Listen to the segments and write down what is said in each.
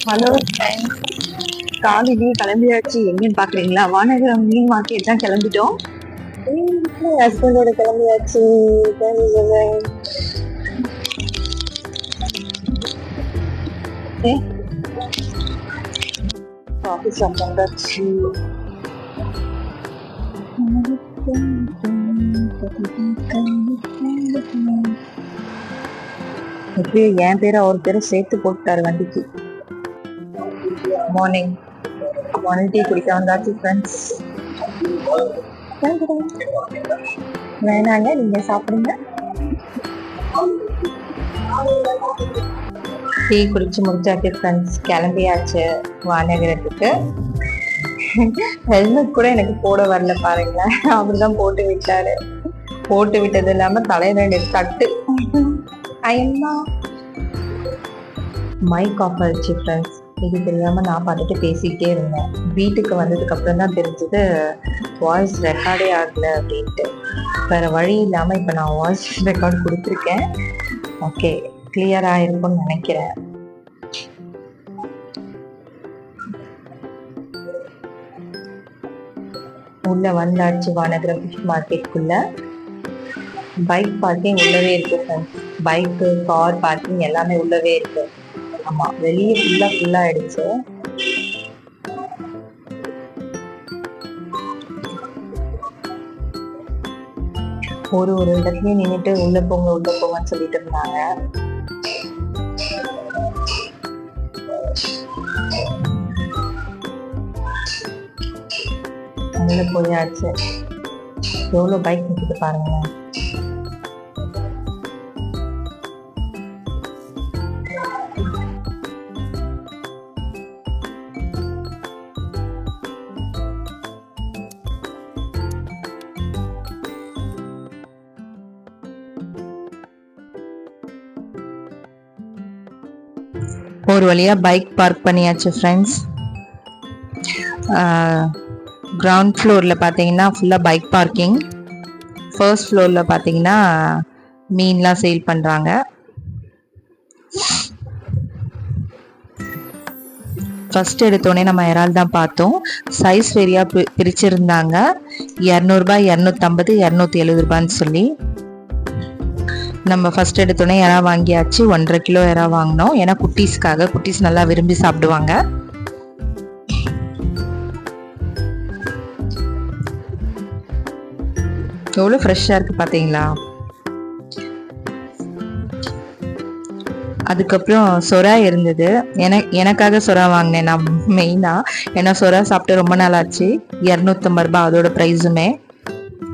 Hello friends, காலையிலேயே கிளம்பியாச்சு. எங்கன்னு பாக்குறீங்களா? வானகரம் மீன் மார்க்கெட் தான் கிளம்பிட்டோம். ஹஸ்பண்டோட கிளம்பியாச்சு. ஆஃபீஸ் வந்தாச்சு. எப்படியோ என் பேரை அவர் பேரை சேர்த்து போட்டாரு வண்டிக்கு. மார்னிங் டீ குடிக்க வந்தாச்சு ஃப்ரெண்ட்ஸ். வேணாங்க, நீங்க சாப்பிடுங்க. டீ குடிச்சு முடிச்சாச்சு ஃப்ரெண்ட்ஸ். கிளம்பியாச்சு வானகரத்துக்கு. ஹெல்மெட் கூட எனக்கு போட வரல பாருங்களேன். அவர்தான் போட்டு விட்டாரு. போட்டு விட்டது இல்லாம தலையில 2 தட்டு. ஐயம்மா, மைக் ஆஃப் ஆயிடுச்சு ஃப்ரெண்ட்ஸ். இது தெரியாம நான் பார்த்துட்டு பேசிக்கிட்டே இருந்தேன். வீட்டுக்கு வந்ததுக்கு அப்புறம் தான் தெரிஞ்சது வாய்ஸ் ரெக்கார்டே ஆகல அப்படின்ட்டு. வேற வழி இல்லாம இப்ப நான் வாய்ஸ் ரெக்கார்ட் கொடுத்துருக்கேன். ஓகே, கிளியரா இருக்கும்னு நினைக்கிறேன். உள்ள வந்தாச்சு வானகரம் ஃபிஷ் மார்க்கெட்டுக்குள்ள. பைக் பார்க்கிங் உள்ளவே இருக்கு ஃப்ரெண்ட்ஸ். பைக்கு, கார் பார்க்கிங் எல்லாமே உள்ளவே இருக்கு. ஆமா, வெளியே ஃபுல்லா ஆயிடுச்சு. ஒரு இடத்துலயும் நின்றுட்டு உள்ள போங்கன்னு சொல்லிட்டு இருந்தாங்க. உள்ள போயாச்சு. எவ்வளவு பைக் நிற்கிட்டு பாருங்க. ஒரு வழியா பைக் பார்க் பண்ணியாச்சு ஃப்ரெண்ட்ஸ். கிரவுண்ட் ஃப்ளோரில் பார்த்தீங்கன்னா ஃபுல்லாக பைக் பார்க்கிங். ஃபர்ஸ்ட் ஃப்ளோரில் பார்த்தீங்கன்னா மீன்லாம் சேல் பண்ணுறாங்க. ஃபர்ஸ்ட் எடுத்தோடனே நம்ம இறால் தான் பார்த்தோம். சைஸ் வேரியாக பிரிச்சிருந்தாங்க. 200 ரூபாய், 250, 270 ரூபான்னு சொல்லி. நம்ம ஃபர்ஸ்ட் எடுத்தோடனே இறா வாங்கியாச்சு. 1.5 கிலோ இறா வாங்கினோம். ஏன்னா குட்டீஸ்க்காக, குட்டீஸ் நல்லா விரும்பி சாப்பிடுவாங்க. எவ்வளோ ஃப்ரெஷ்ஷாக இருக்குது பார்த்தீங்களா? அதுக்கப்புறம் சொரா இருந்தது. எனக்காக சொரா வாங்கினேன் நான் மெயினாக. ஏன்னா சொரா சாப்பிட்டு ரொம்ப நாள் ஆச்சு. 250 ரூபாய் அதோட ப்ரைஸுமே.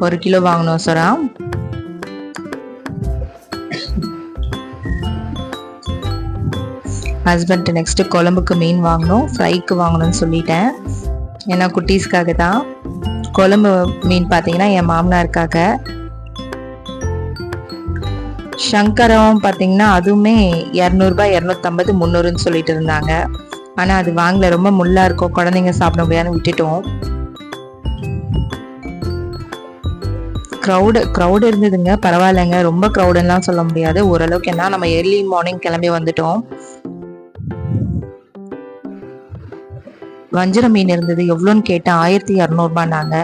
1 கிலோ வாங்கினோம் சொரா. ஹஸ்பண்ட் நெக்ஸ்ட் குழம்புக்கு மீன் வாங்கணும், ஃப்ரைக்கு வாங்கணும்னு சொல்லிட்டேன். ஏன்னா குட்டீஸ்க்காக தான். குழம்பு மீன் பார்த்தீங்கன்னா என் மாமனாருக்காக. சங்கரம் பார்த்தீங்கன்னா அதுவுமே 200 ரூபாய், 250, 300ன்னு சொல்லிட்டு இருந்தாங்க. ஆனால் அது வாங்கல, ரொம்ப முள்ளா இருக்கும், குழந்தைங்க சாப்பிட முடியாதுன்னு விட்டுட்டோம். க்ரௌடு இருந்ததுங்க, பரவாயில்லைங்க. ரொம்ப க்ரௌடுலாம் சொல்ல முடியாது, ஓரளவுக்கு. என்ன நம்ம ஏர்லி மார்னிங் கிளம்பி வந்துட்டோம். வஞ்சிர மீன் இருந்தது. எவ்வளோன்னு கேட்டேன். 1200 ரூபாய்னாங்க.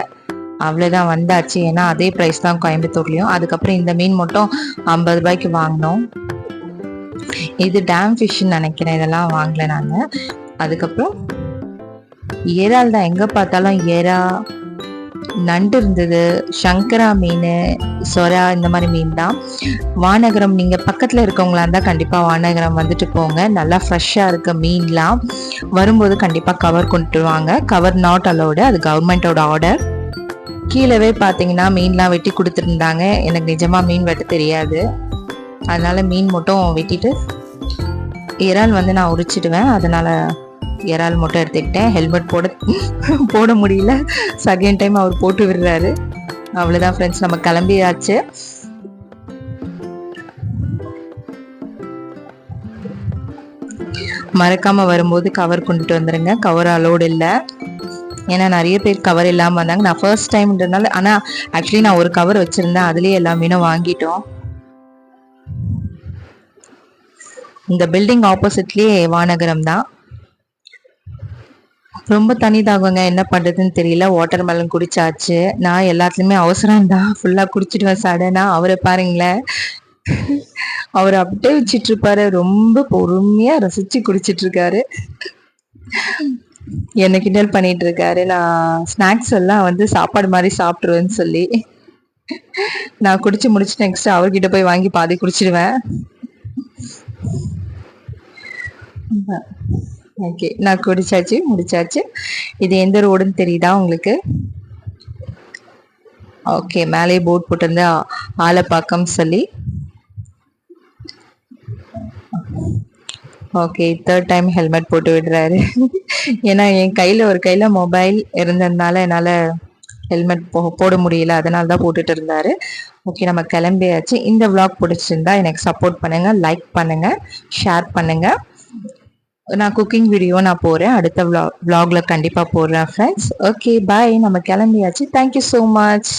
அவ்வளோதான், வந்தாச்சு. ஏன்னா அதே ப்ரைஸ் தான் கோயம்புத்தூர்லையும். அதுக்கப்புறம் இந்த மீன் மட்டும் 50 ரூபாய்க்கு வாங்கினோம். இது டேம் ஃபிஷ்ன்னு நினைக்கிறேன், இதெல்லாம் வாங்கல நாங்கள். அதுக்கப்புறம் ஏரால் தான், எங்கே பார்த்தாலும் ஏரா, நண்டு இருந்தது, சங்கரா மீன், சொரா, இந்த மாதிரி மீன் தான். வானகரம் நீங்கள் பக்கத்தில் இருக்கவங்களா இருந்தால் கண்டிப்பாக வானகரம் வந்துட்டு போங்க. நல்லா ஃப்ரெஷ்ஷாக இருக்க மீன்லாம். வரும்போது கண்டிப்பாக கவர் கொண்டுட்டு வாங்க. கவர் நாட் அலோடு, அது கவர்மெண்ட்டோட ஆர்டர். கீழவே பார்த்தீங்கன்னா மீன்லாம் வெட்டி கொடுத்துருந்தாங்க. எனக்கு நிஜமாக மீன் வெட்ட தெரியாது, அதனால மீன் மட்டும் வெட்டிட்டு, இறால் வந்து நான் உரிச்சிடுவேன், அதனால இறால் மட்டும் எடுத்துக்கிட்டேன். ஹெல்மெட் போட முடியல. செகண்ட் டைம் அவர் போட்டு விடுறாரு. அவ்வளோதான் ஃப்ரெண்ட்ஸ், நம்ம கிளம்பியாச்சு. மறக்காம வரும்போது கவர் கொண்டுட்டு வந்துருங்க. கவர் அலோடு இல்லை. ஏன்னா நிறைய பேர் கவர் இல்லாமல் வந்தாங்க. நான் ஃபர்ஸ்ட் டைம்ன்றதுனால, ஆனால் ஆக்சுவலி நான் ஒரு கவர் வச்சுருந்தேன், அதுலேயே எல்லா மீனும் வாங்கிட்டோம். இந்த பில்டிங் ஆப்போசிட்லேயே வானகரம் தான். ரொம்ப தண்ணி தாகுங்க, என்ன பண்றதுன்னு தெரியல. வாட்டர் மெலன் குடிச்சாச்சு. நான் எல்லாத்துலயுமே அவசரம் தான், ஃபுல்லா குடிச்சிடுவேன் சடனா. அவரை பாருங்களேன், அவர் அப்படியே வச்சிட்டு இருப்பாரு, ரொம்ப பொறுமையா ரசிச்சு குடிச்சிட்டு இருக்காரு. என்ன கிண்டல் பண்ணிட்டு இருக்காரு, நான் ஸ்நாக்ஸ் எல்லாம் வந்து சாப்பாடு மாதிரி சாப்பிட்டுருவேன்னு சொல்லி. நான் குடிச்சு முடிச்சு நெக்ஸ்ட் அவர்கிட்ட போய் வாங்கி பாதி குடிச்சிடுவேன். ஓகே, நான் குடிச்சாச்சு, முடிச்சாச்சு. இது எந்த ரோடுன்னு தெரியுதா உங்களுக்கு? ஓகே, மேலே போர்ட் போட்டிருந்தா ஆலப்பாக்கம் சொல்லி. ஓகே, தேர்ட் டைம் ஹெல்மெட் போட்டு விடுறாரு. ஏன்னா என் கையில ஒரு கையில மொபைல் இருந்ததுனால என்னால ஹெல்மெட் போட முடியல, அதனால தான் போட்டுட்டு இருந்தாரு. ஓகே, நம்ம கிளம்பியாச்சு. இந்த விளாக் பிடிச்சிருந்தா எனக்கு சப்போர்ட் பண்ணுங்க, லைக் பண்ணுங்க, ஷேர் பண்ணுங்க. நான் குக்கிங் வீடியோ நான் போறேன், அடுத்த விளாக்ல கண்டிப்பா போடுறேன் ஃப்ரெண்ட்ஸ். ஓகே, பாய். நம்ம கிளம்பியாச்சு. Thank you so much.